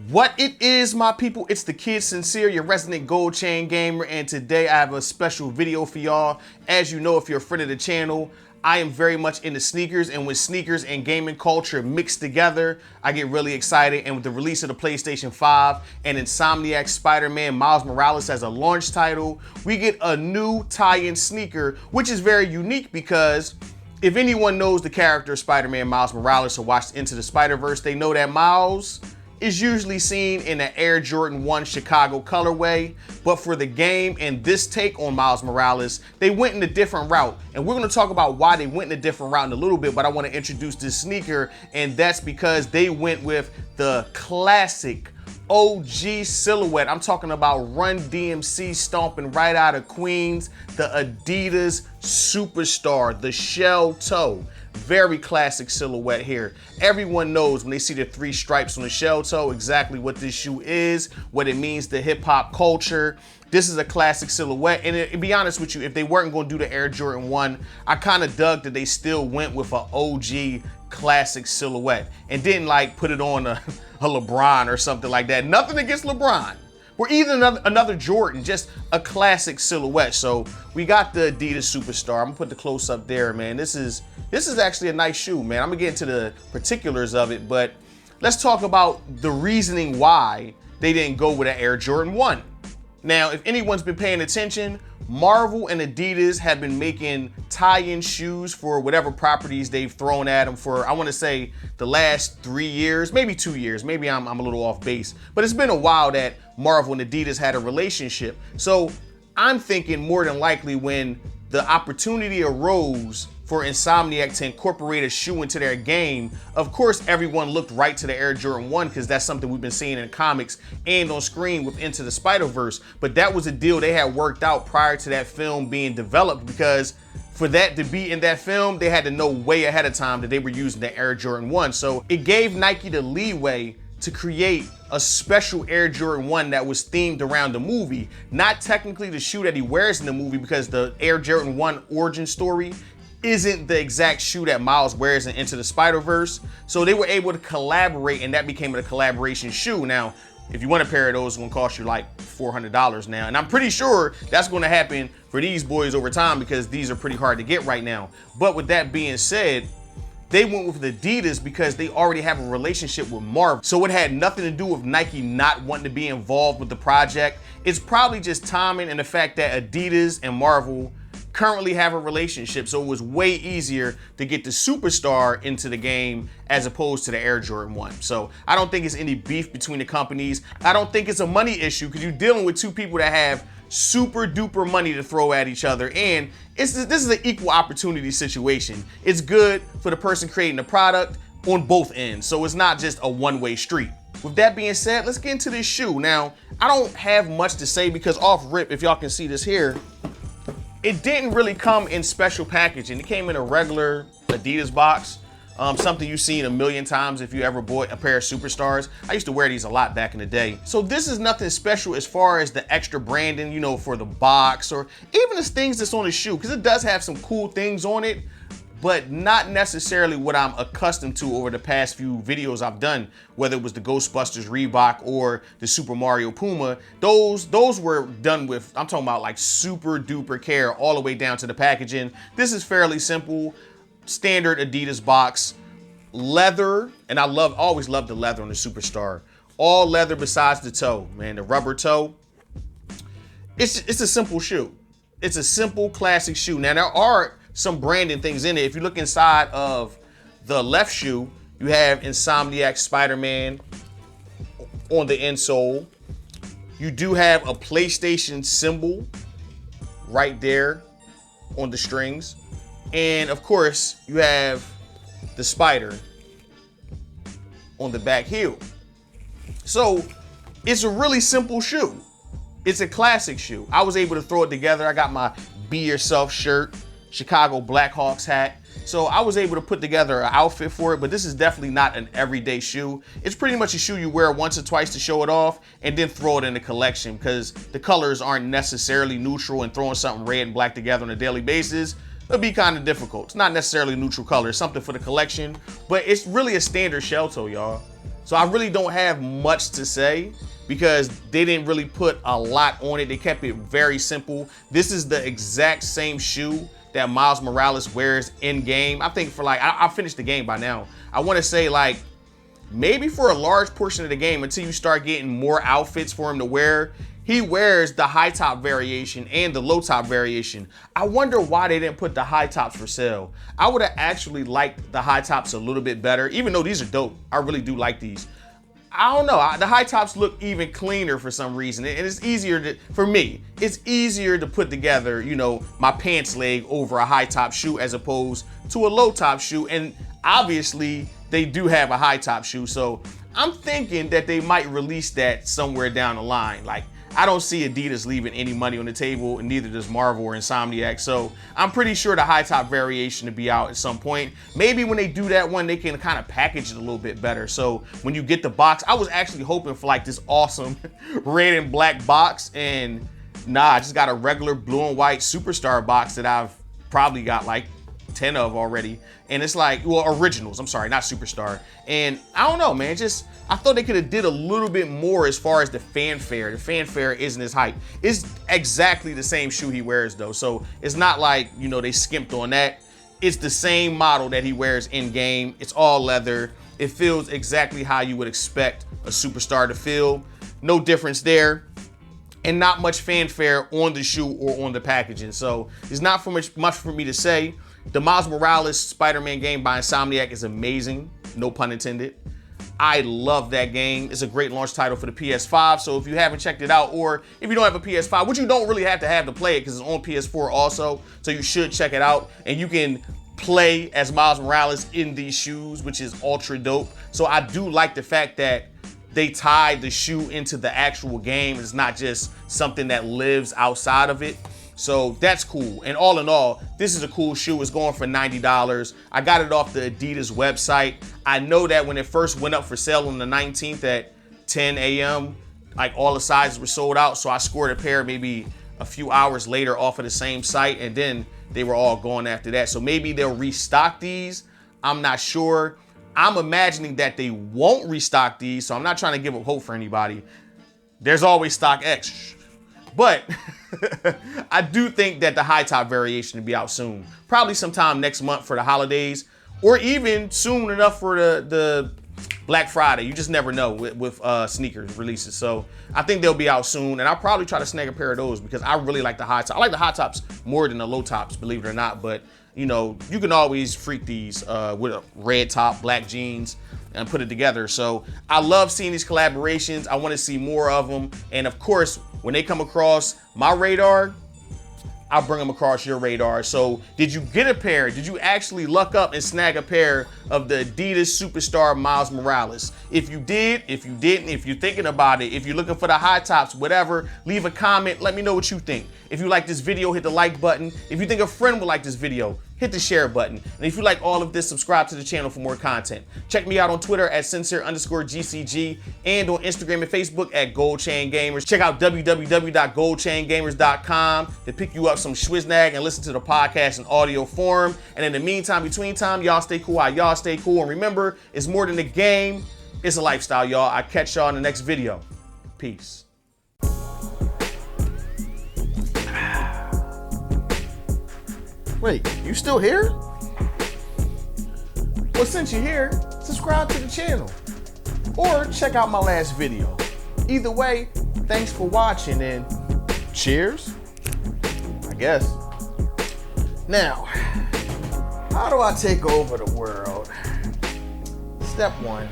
What it is, my people, it's the kid Sincere, your resident gold chain gamer, and today I have a special video for y'all. As you know, if you're a friend of the channel, I am very much into sneakers, and when sneakers and gaming culture mix together, I get really excited. And with the release of the PlayStation 5 and Insomniac Spider-Man Miles Morales as a launch title, we get a new tie-in sneaker, which is very unique because if anyone knows the character Spider-Man Miles Morales or watched Into the Spider-Verse, they know that Miles is usually seen in the Air Jordan 1 Chicago colorway, but for the game and this take on Miles Morales, they went in a different route. And we're gonna talk about why they went in a different route in a little bit, but I wanna introduce this sneaker, and that's because they went with the classic OG silhouette. I'm talking about Run DMC stomping right out of Queens, the Adidas Superstar, the shell toe. Very classic silhouette here. Everyone knows when they see the 3 stripes on the shell toe exactly what this shoe is, what it means to hip hop culture. This is a classic silhouette, and to be honest with you, if they weren't going to do the Air Jordan 1, I kind of dug that they still went with an OG classic silhouette and didn't like put it on a LeBron or something like that. Nothing against LeBron, or even another Jordan, just a classic silhouette. So we got the Adidas Superstar. I'm gonna put the close up there, man. This is actually a nice shoe, man. I'm gonna get into the particulars of it, but let's talk about the reasoning why they didn't go with an Air Jordan 1. Now, if anyone's been paying attention, Marvel and Adidas have been making tie-in shoes for whatever properties they've thrown at them for, I want to say, the last 3 years, maybe 2 years. Maybe I'm a little off base, but it's been a while that Marvel and Adidas had a relationship. So I'm thinking more than likely when the opportunity arose for Insomniac to incorporate a shoe into their game, of course everyone looked right to the Air Jordan 1 because that's something we've been seeing in the comics and on screen with Into the Spider-Verse. But that was a deal they had worked out prior to that film being developed, because for that to be in that film, they had to know way ahead of time that they were using the Air Jordan 1. So it gave Nike the leeway to create a special Air Jordan 1 that was themed around the movie. Not technically the shoe that he wears in the movie, because the Air Jordan 1 origin story isn't the exact shoe that Miles wears in Into the Spider-Verse. So they were able to collaborate, and that became a collaboration shoe. Now, if you want a pair of those, it's gonna cost you like $400 now. And I'm pretty sure that's gonna happen for these boys over time, because these are pretty hard to get right now. But with that being said, they went with Adidas because they already have a relationship with Marvel. So it had nothing to do with Nike not wanting to be involved with the project. It's probably just timing and the fact that Adidas and Marvel currently have a relationship. So it was way easier to get the Superstar into the game as opposed to the Air Jordan 1. So I don't think it's any beef between the companies. I don't think it's a money issue, because you're dealing with two people that have super duper money to throw at each other, and this is an equal opportunity situation. It's good for the person creating the product on both ends, so it's not just a one-way street. With that being said, let's get into this shoe. Now, I don't have much to say because off rip, if y'all can see this here, it didn't really come in special packaging. It came in a regular Adidas box. Something you've seen a million times if you ever bought a pair of Superstars. I used to wear these a lot back in the day. So this is nothing special as far as the extra branding, you know, for the box or even the things that's on the shoe, because it does have some cool things on it, but not necessarily what I'm accustomed to over the past few videos I've done, whether it was the Ghostbusters Reebok or the Super Mario Puma. Those were done with, I'm talking about like super duper care all the way down to the packaging. This is fairly simple. Standard Adidas box, leather, and I always loved the leather on the Superstar. All leather besides the toe, man, the rubber toe. It's a simple shoe. It's a simple classic shoe. Now there are some branding things in it. If you look inside of the left shoe, you have Insomniac Spider-Man on the insole. You do have a PlayStation symbol right there on the strings. And of course, you have the spider on the back heel. So it's a really simple shoe. It's a classic shoe. I was able to throw it together. I got my Be Yourself shirt, Chicago Blackhawks hat. So I was able to put together an outfit for it, but this is definitely not an everyday shoe. It's pretty much a shoe you wear once or twice to show it off and then throw it in the collection, because the colors aren't necessarily neutral, and throwing something red and black together on a daily basis, it'll be kind of difficult. It's not necessarily neutral color, it's something for the collection, but it's really a standard shell toe, y'all. So I really don't have much to say because they didn't really put a lot on it. They kept it very simple. This is the exact same shoe that Miles Morales wears in game. I think for like, I finished the game by now. I want to say like, maybe for a large portion of the game until you start getting more outfits for him to wear. He wears the high top variation and the low top variation. I wonder why they didn't put the high tops for sale. I would have actually liked the high tops a little bit better, even though these are dope. I really do like these. I don't know, the high tops look even cleaner for some reason. And it's easier to, for me, it's easier to put together, you know, my pants leg over a high top shoe as opposed to a low top shoe. And obviously they do have a high top shoe. So I'm thinking that they might release that somewhere down the line. Like, I don't see Adidas leaving any money on the table, and neither does Marvel or Insomniac. So I'm pretty sure the high top variation will be out at some point. Maybe when they do that one, they can kind of package it a little bit better. So when you get the box, I was actually hoping for like this awesome red and black box, and nah, I just got a regular blue and white Superstar box that I've probably got like 10 of already. And it's like, well, originals, I'm sorry, not Superstar. And I don't know, man, just, I thought they could have did a little bit more as far as the fanfare. The fanfare isn't as hype. It's exactly the same shoe he wears though. So it's not like, you know, they skimped on that. It's the same model that he wears in game. It's all leather. It feels exactly how you would expect a Superstar to feel. No difference there. And not much fanfare on the shoe or on the packaging. So there's not much for me to say. The Miles Morales Spider-Man game by Insomniac is amazing, no pun intended. I love that game. It's a great launch title for the PS5, so if you haven't checked it out, or if you don't have a PS5, which you don't really have to play it because it's on PS4 also, so you should check it out. And you can play as Miles Morales in these shoes, which is ultra dope. So I do like the fact that they tied the shoe into the actual game. It's not just something that lives outside of it. So that's cool. And all in all, this is a cool shoe. It's going for $90. I got it off the Adidas website. I know that when it first went up for sale on the 19th at 10 a.m., like all the sizes were sold out. So I scored a pair maybe a few hours later off of the same site, and then they were all gone after that. So maybe they'll restock these. I'm not sure. I'm imagining that they won't restock these, so I'm not trying to give up hope for anybody. There's always stock X. But I do think that the high top variation will be out soon. Probably sometime next month for the holidays, or even soon enough for the Black Friday. You just never know with sneakers releases. So I think they'll be out soon, and I'll probably try to snag a pair of those because I really like the high top. I like the high tops more than the low tops, believe it or not. But you know, you can always freak these with a red top, black jeans, and put it together. So I love seeing these collaborations. I want to see more of them. And of course, when they come across my radar, I'll bring them across your radar. So did you get a pair? Did you actually luck up and snag a pair of the Adidas Superstar Miles Morales? If you did, if you didn't, if you're thinking about it, if you're looking for the high tops, whatever, leave a comment. Let me know what you think. If you like this video, hit the like button. If you think a friend would like this video, hit the share button. And if you like all of this, subscribe to the channel for more content. Check me out on Twitter at sincere_GCG and on Instagram and Facebook at GoldChainGamers. Check out www.GoldChainGamers.com to pick you up some schwiznag and listen to the podcast in audio form. And in the meantime, between time, y'all stay cool. Y'all stay cool. And remember, it's more than a game. It's a lifestyle, y'all. I'll catch y'all in the next video. Peace. Wait, you still here? Well, since you're here, subscribe to the channel or check out my last video. Either way, thanks for watching and cheers, I guess. Now, how do I take over the world? Step 1.